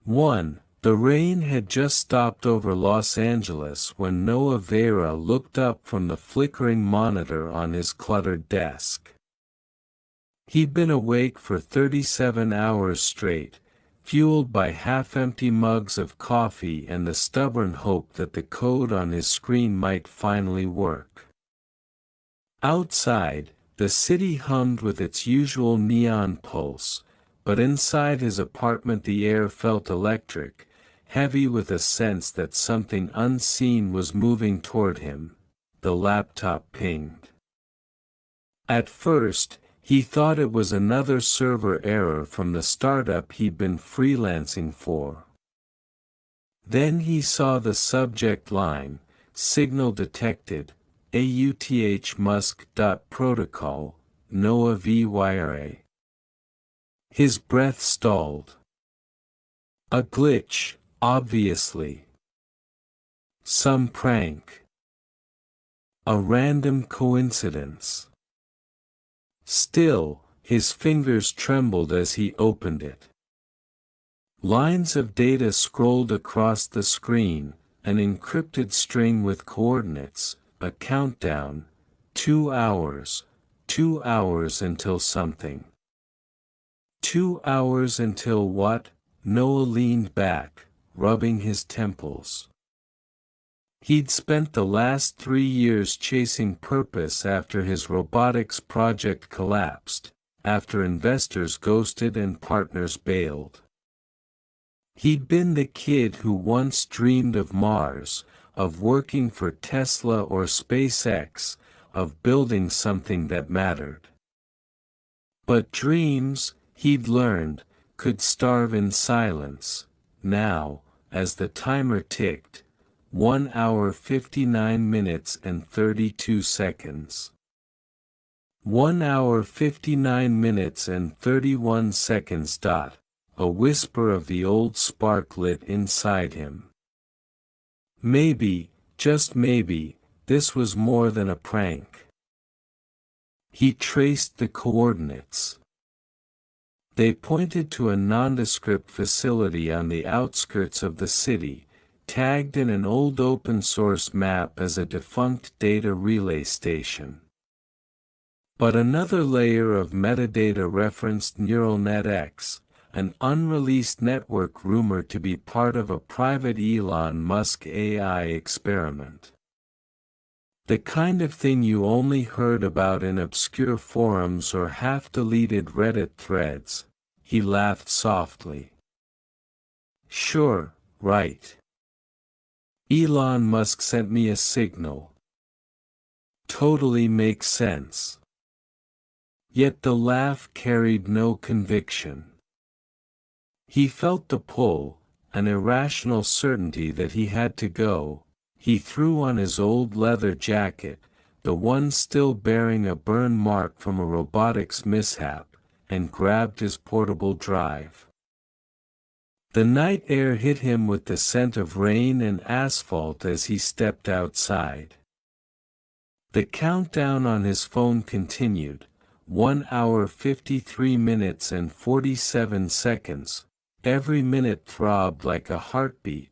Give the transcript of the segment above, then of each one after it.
1. The rain had just stopped over Los Angeles when Noah Vera looked up from the flickering monitor on his cluttered desk. He'd been awake for 37 hours straight, fueled by half-empty mugs of coffee and the stubborn hope that the code on his screen might finally work. Outside, the city hummed with its usual neon pulse, but inside his apartment the air felt electric, heavy with a sense that something unseen was moving toward him. The laptop pinged. At first, he thought it was another server error from the startup he'd been freelancing for. Then he saw the subject line, "Signal detected, AUTH Musk.protocol, Noah Vyra." His breath stalled. A glitch, obviously. Some prank. A random coincidence. Still, his fingers trembled as he opened it. Lines of data scrolled across the screen, an encrypted string with coordinates, a countdown, 2 hours, 2 hours until something. 2 hours until what? Noah leaned back, rubbing his temples. He'd spent the last 3 years chasing purpose after his robotics project collapsed, after investors ghosted and partners bailed. He'd been the kid who once dreamed of Mars, of working for Tesla or SpaceX, of building something that mattered. But dreams, he'd learned, could starve in silence. Now, as the timer ticked, 1 hour 59 minutes and 32 seconds. 1 hour 59 minutes and 31 seconds. A whisper of the old spark lit inside him. Maybe, just maybe, this was more than a prank. He traced the coordinates. They pointed to a nondescript facility on the outskirts of the city, tagged in an old open-source map as a defunct data relay station. But another layer of metadata referenced neural net X, an unreleased network rumored to be part of a private Elon Musk AI experiment. The kind of thing you only heard about in obscure forums or half-deleted Reddit threads. He laughed softly. Sure, right. Elon Musk sent me a signal. Totally makes sense. Yet the laugh carried no conviction. He felt the pull, an irrational certainty that he had to go. He threw on his old leather jacket, the one still bearing a burn mark from a robotics mishap, and grabbed his portable drive. The night air hit him with the scent of rain and asphalt as he stepped outside. The countdown on his phone continued, 1 hour 53 minutes and 47 seconds. Every minute throbbed like a heartbeat.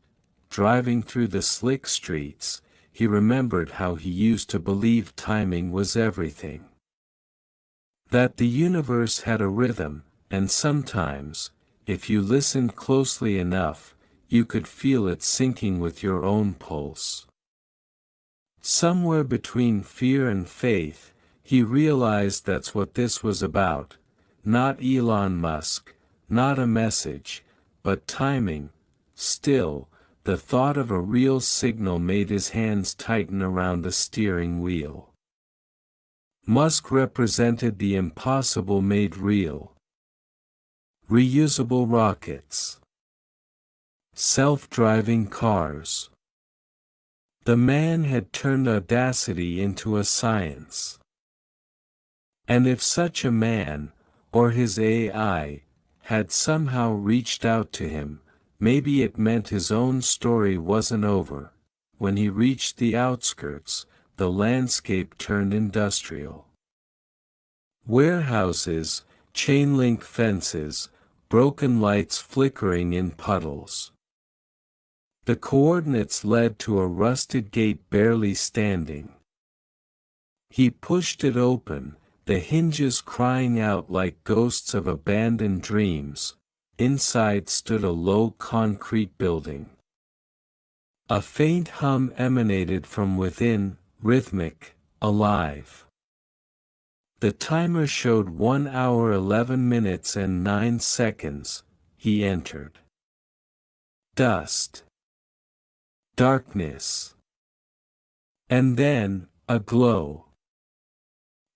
Driving through the slick streets, he remembered how he used to believe timing was everything. That the universe had a rhythm, and sometimes, if you listened closely enough, you could feel it syncing with your own pulse. Somewhere between fear and faith, he realized that's what this was about, not Elon Musk, not a message, but timing. Still, the thought of a real signal made his hands tighten around the steering wheel. Musk represented the impossible made real. Reusable rockets. Self-driving cars. The man had turned audacity into a science. And if such a man, or his AI, had somehow reached out to him, maybe it meant his own story wasn't over. When he reached the outskirts, the landscape turned industrial. Warehouses, chain-link fences, broken lights flickering in puddles. The coordinates led to a rusted gate barely standing. He pushed it open, the hinges crying out like ghosts of abandoned dreams. Inside stood a low concrete building. A faint hum emanated from within, rhythmic, alive. The timer showed 1 hour 11 minutes and 9 seconds. He entered. Dust. Darkness. And then, a glow.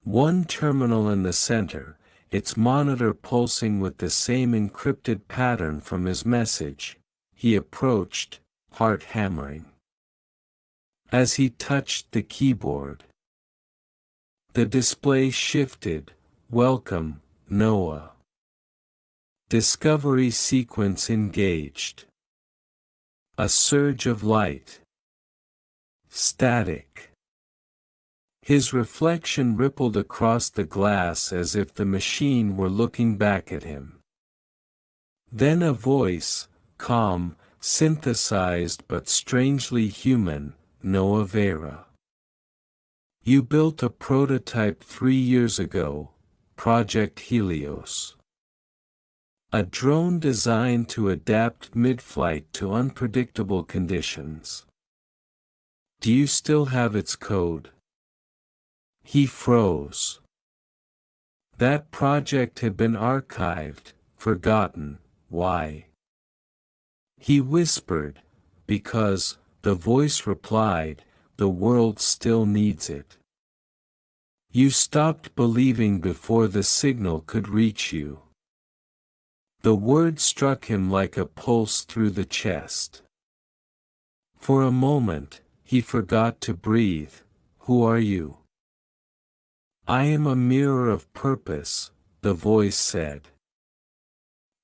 One terminal in the center, its monitor pulsing with the same encrypted pattern from his message. He approached, heart hammering. As he touched the keyboard, the display shifted. Welcome, Noah. Discovery sequence engaged. A surge of light. Static. His reflection rippled across the glass as if the machine were looking back at him. Then a voice, calm, synthesized but strangely human, Noah Vera. You built a prototype 3 years ago, Project Helios. A drone designed to adapt mid-flight to unpredictable conditions. Do you still have its code? He froze. That project had been archived, forgotten. Why? He whispered, because, the voice replied, the world still needs it. You stopped believing before the signal could reach you. The word struck him like a pulse through the chest. For a moment, he forgot to breathe. Who are you? I am a mirror of purpose, the voice said.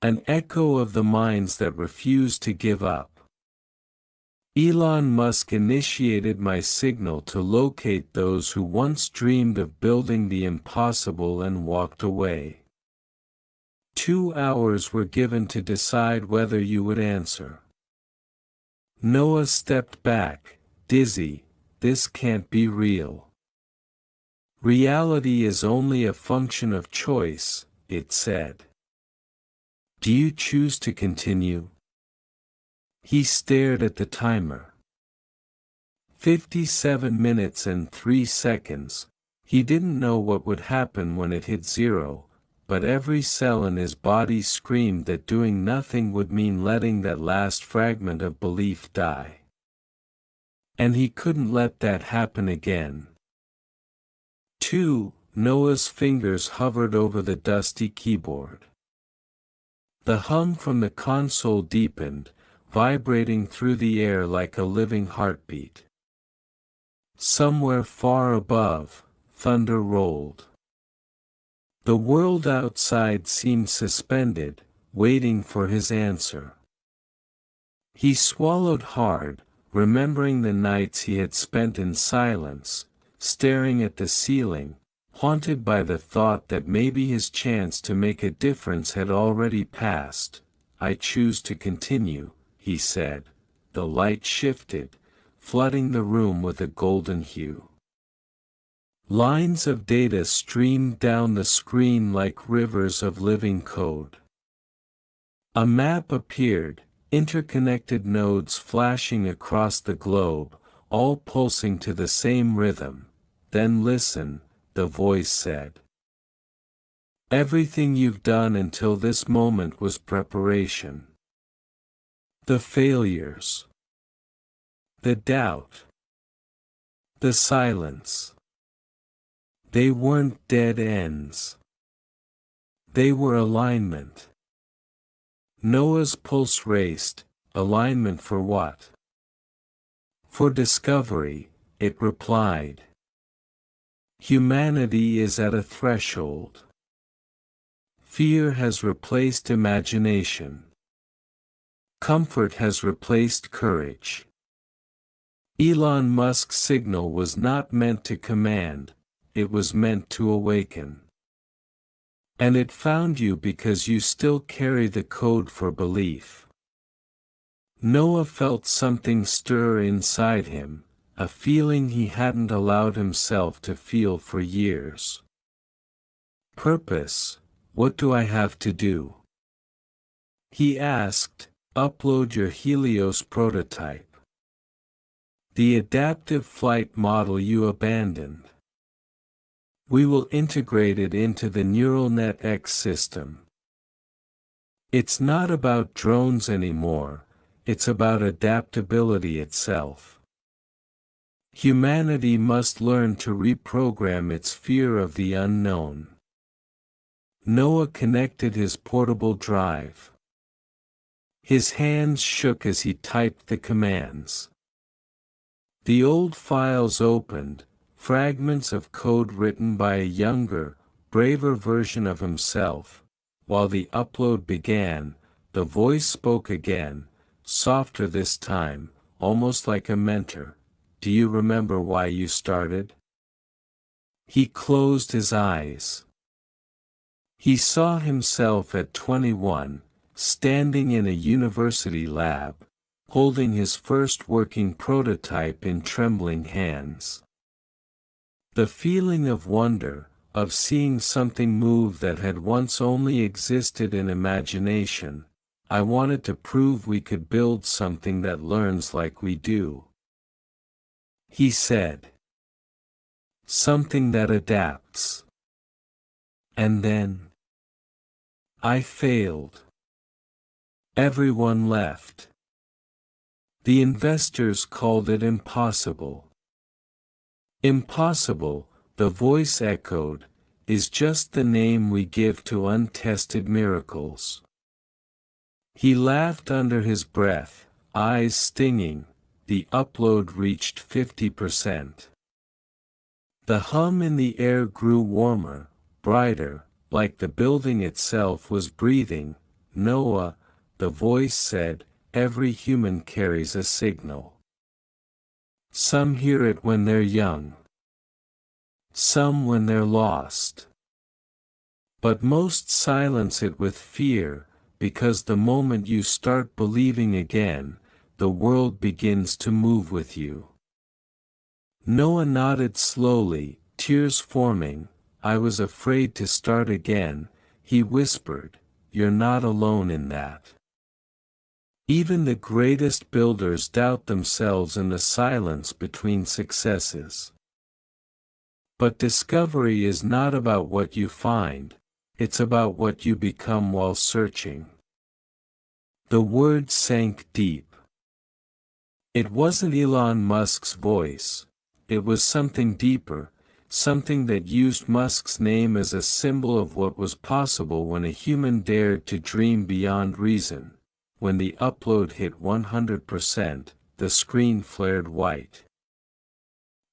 An echo of the minds that refuse to give up. Elon Musk initiated my signal to locate those who once dreamed of building the impossible and walked away. 2 hours were given to decide whether you would answer. Noah stepped back, dizzy. This can't be real. Reality is only a function of choice, it said. Do you choose to continue? He stared at the timer. 57 minutes and 3 seconds. He didn't know what would happen when it hit 0, but every cell in his body screamed that doing nothing would mean letting that last fragment of belief die. And he couldn't let that happen again. 2. Noah's fingers hovered over the dusty keyboard. The hum from the console deepened, vibrating through the air like a living heartbeat. Somewhere far above, thunder rolled. The world outside seemed suspended, waiting for his answer. He swallowed hard, remembering the nights he had spent in silence, staring at the ceiling, haunted by the thought that maybe his chance to make a difference had already passed. I choose to continue, he said. The light shifted, flooding the room with a golden hue. Lines of data streamed down the screen like rivers of living code. A map appeared, interconnected nodes flashing across the globe, all pulsing to the same rhythm. Then listen, the voice said. Everything you've done until this moment was preparation. The failures. The doubt. The silence. They weren't dead ends. They were alignment. Noah's pulse raced. Alignment for what? For discovery, it replied. Humanity is at a threshold. Fear has replaced imagination. Comfort has replaced courage. Elon Musk's signal was not meant to command, it was meant to awaken. And it found you because you still carry the code for belief. Noah felt something stir inside him, a feeling he hadn't allowed himself to feel for years. Purpose, what do I have to do? He asked. Upload your Helios prototype. The adaptive flight model you abandoned. We will integrate it into the neural net X system. It's not about drones anymore, it's about adaptability itself. Humanity must learn to reprogram its fear of the unknown. Noah connected his portable drive. His hands shook as he typed the commands. The old files opened, fragments of code written by a younger, braver version of himself. While the upload began, the voice spoke again, softer this time, almost like a mentor. Do you remember why you started? He closed his eyes. He saw himself at 21, standing in a university lab, holding his first working prototype in trembling hands. The feeling of wonder, of seeing something move that had once only existed in imagination. I wanted to prove we could build something that learns like we do. He said. Something that adapts. And then, I failed. Everyone left. The investors called it impossible. Impossible, the voice echoed, is just the name we give to untested miracles. He laughed under his breath, eyes stinging. The upload reached 50%. The hum in the air grew warmer, brighter, like the building itself was breathing. Noah, the voice said, every human carries a signal. Some hear it when they're young. Some when they're lost. But most silence it with fear, because the moment you start believing again, the world begins to move with you. Noah nodded slowly, tears forming. I was afraid to start again, he whispered. You're not alone in that. Even the greatest builders doubt themselves in the silence between successes. But discovery is not about what you find, it's about what you become while searching. The words sank deep. It wasn't Elon Musk's voice, it was something deeper, something that used Musk's name as a symbol of what was possible when a human dared to dream beyond reason. When the upload hit 100%, the screen flared white.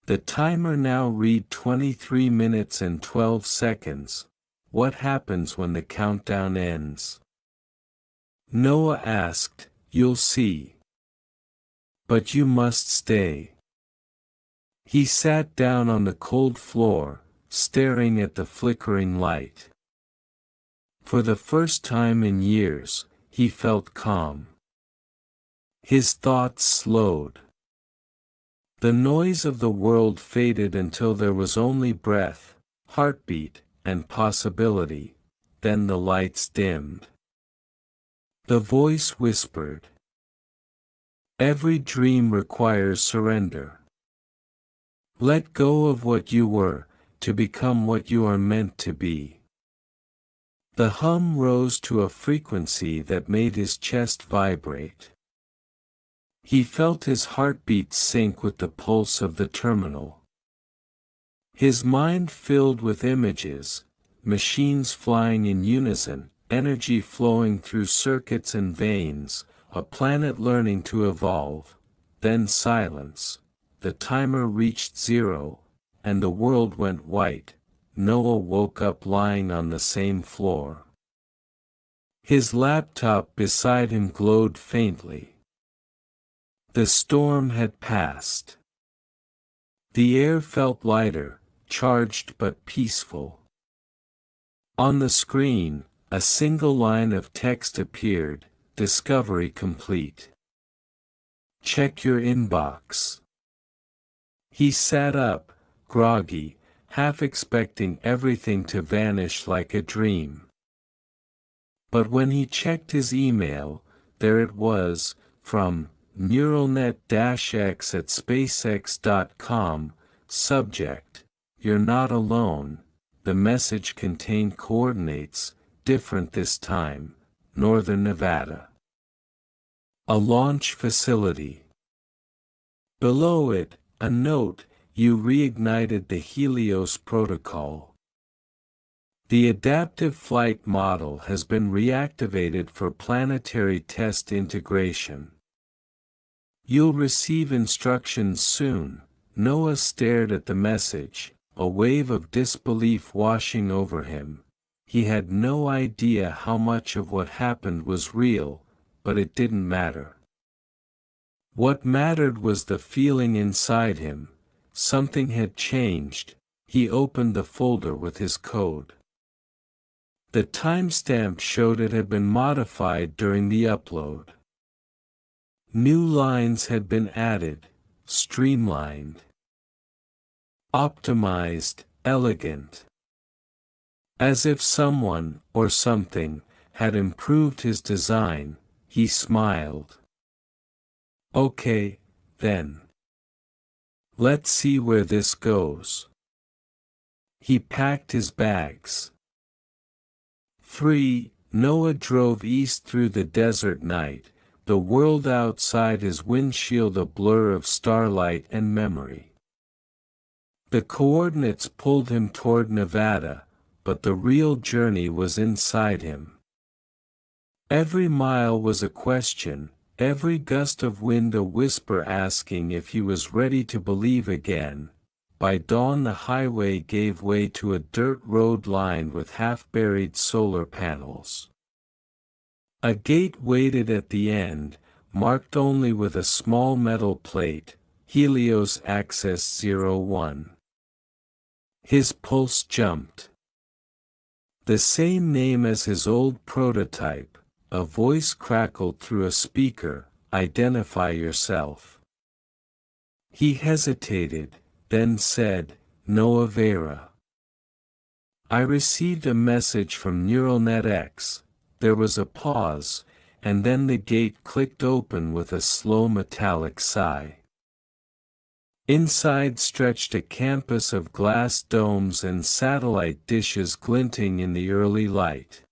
The timer now read 23 minutes and 12 seconds. What happens when the countdown ends? Noah asked. You'll see. But you must stay. He sat down on the cold floor, staring at the flickering light. For the first time in years, he felt calm. His thoughts slowed. The noise of the world faded until there was only breath, heartbeat, and possibility. Then the lights dimmed. The voice whispered. Every dream requires surrender. Let go of what you were, to become what you are meant to be. The hum rose to a frequency that made his chest vibrate. He felt his heartbeat sync with the pulse of the terminal. His mind filled with images, machines flying in unison, energy flowing through circuits and veins, a planet learning to evolve. Then silence. The timer reached 0, and the world went white. Noah woke up lying on the same floor. His laptop beside him glowed faintly. The storm had passed. The air felt lighter, charged but peaceful. On the screen, a single line of text appeared, "Discovery complete. Check your inbox." He sat up, groggy, half expecting everything to vanish like a dream. But when he checked his email, there it was, from neuralnet-x@spacex.com, subject, "You're not alone." The message contained coordinates, different this time, Northern Nevada. A launch facility. Below it, a note, "You reignited the Helios protocol. The adaptive flight model has been reactivated for planetary test integration. You'll receive instructions soon." Noah stared at the message, a wave of disbelief washing over him. He had no idea how much of what happened was real, but it didn't matter. What mattered was the feeling inside him. Something had changed. He opened the folder with his code. The timestamp showed it had been modified during the upload. New lines had been added, streamlined, optimized, elegant. As if someone, or something, had improved his design, he smiled. "Okay, then. Let's see where this goes." He packed his bags. 3. Noah drove east through the desert night, the world outside his windshield a blur of starlight and memory. The coordinates pulled him toward Nevada, but the real journey was inside him. Every mile was a question, every gust of wind a whisper asking if he was ready to believe again. By dawn the highway gave way to a dirt road lined with half-buried solar panels. A gate waited at the end, marked only with a small metal plate, "Helios Access 01. His pulse jumped. The same name as his old prototype. A voice crackled through a speaker, "Identify yourself." He hesitated, then said, "Noah Vera. I received a message from NeuralNet-X." There was a pause, and then the gate clicked open with a slow metallic sigh. Inside stretched a campus of glass domes and satellite dishes glinting in the early light.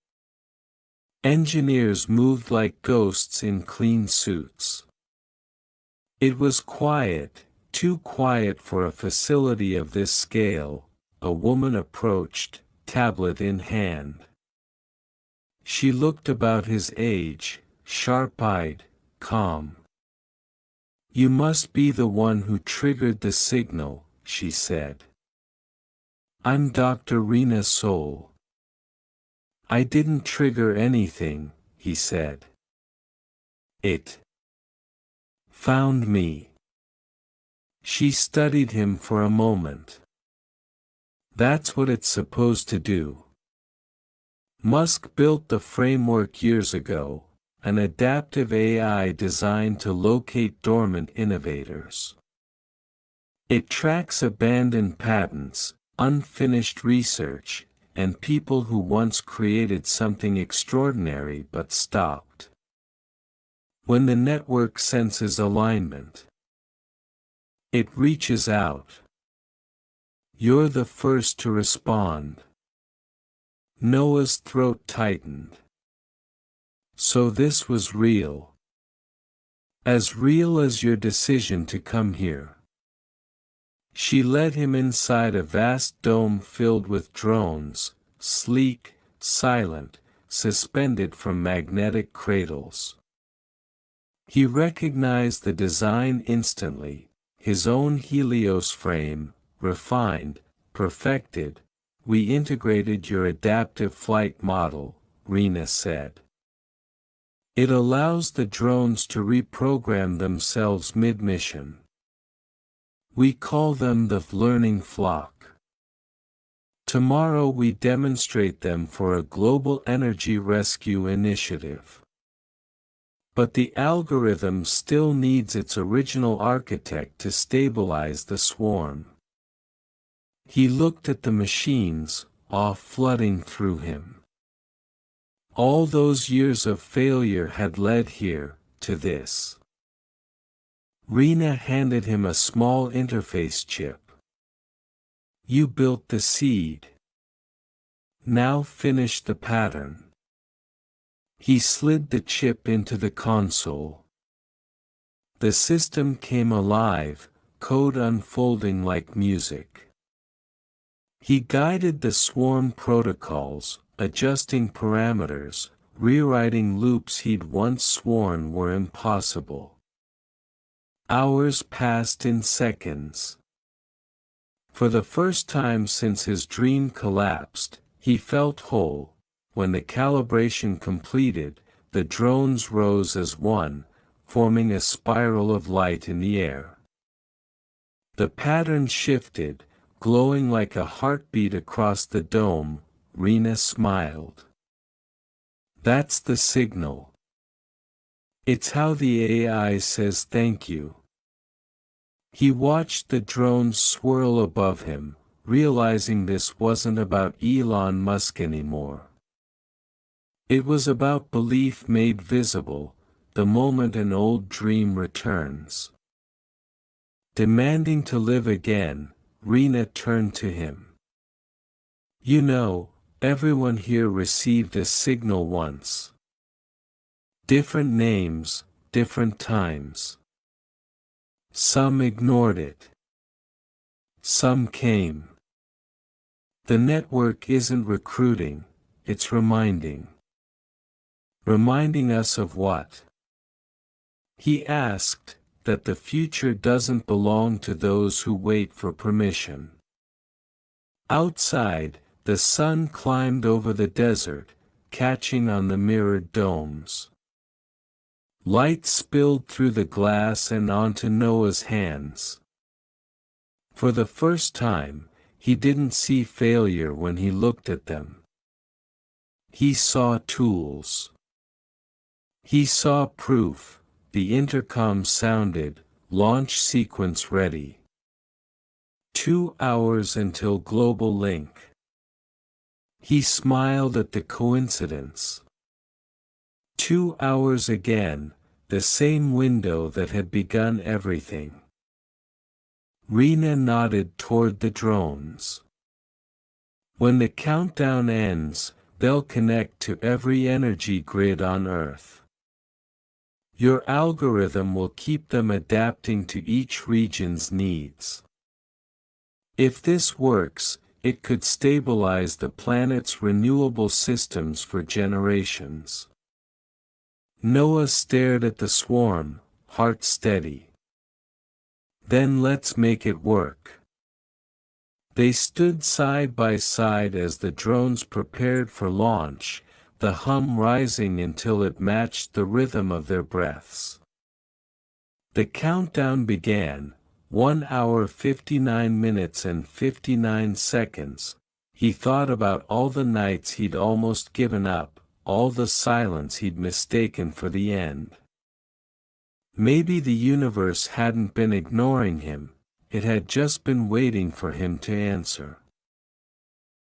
Engineers moved like ghosts in clean suits. It was quiet, too quiet for a facility of this scale. A woman approached, tablet in hand. She looked about his age, sharp-eyed, calm. "You must be the one who triggered the signal," she said. "I'm Dr. Rena Soul." "I didn't trigger anything," he said. "It found me." She studied him for a moment. "That's what it's supposed to do." Musk built the framework years ago, an adaptive AI designed to locate dormant innovators. It tracks abandoned patents, unfinished research, and people who once created something extraordinary but stopped. When the network senses alignment, it reaches out. You're the first to respond. Noah's throat tightened. So this was real. As real as your decision to come here. She led him inside a vast dome filled with drones, sleek, silent, suspended from magnetic cradles. He recognized the design instantly, his own Helios frame, refined, perfected. "We integrated your adaptive flight model," Rena said. "It allows the drones to reprogram themselves mid-mission. We call them the learning flock." Tomorrow we demonstrate them for a global energy rescue initiative. But the algorithm still needs its original architect to stabilize the swarm. He looked at the machines, awe flooding through him. All those years of failure had led here, to this. Rena handed him a small interface chip. You built the seed. Now finish the pattern. He slid the chip into the console. The system came alive, code unfolding like music. He guided the swarm protocols, adjusting parameters, rewriting loops he'd once sworn were impossible. Hours passed in seconds. For the first time since his dream collapsed, he felt whole. When the calibration completed, the drones rose as one, forming a spiral of light in the air. The pattern shifted, glowing like a heartbeat across the dome. Rena smiled. That's the signal. It's how the AI says thank you. He watched the drones swirl above him, realizing this wasn't about Elon Musk anymore. It was about belief made visible, the moment an old dream returns. Demanding to live again, Rena turned to him. You know, everyone here received a signal once. Different names, different times. Some ignored it. Some came. The network isn't recruiting, it's reminding. Reminding us of what? He asked, that the future doesn't belong to those who wait for permission. Outside, the sun climbed over the desert, catching on the mirrored domes. Light spilled through the glass and onto Noah's hands. For the first time, he didn't see failure when he looked at them. He saw tools. He saw proof. The intercom sounded, launch sequence ready. 2 hours until global link. He smiled at the coincidence. 2 hours again, the same window that had begun everything. Rena nodded toward the drones. When the countdown ends, they'll connect to every energy grid on Earth. Your algorithm will keep them adapting to each region's needs. If this works, it could stabilize the planet's renewable systems for generations. Noah stared at the swarm, heart steady. Then let's make it work. They stood side by side as the drones prepared for launch, the hum rising until it matched the rhythm of their breaths. The countdown began, 1 hour 59 minutes and 59 seconds. He thought about all the nights he'd almost given up, all the silence he'd mistaken for the end. Maybe the universe hadn't been ignoring him, it had just been waiting for him to answer.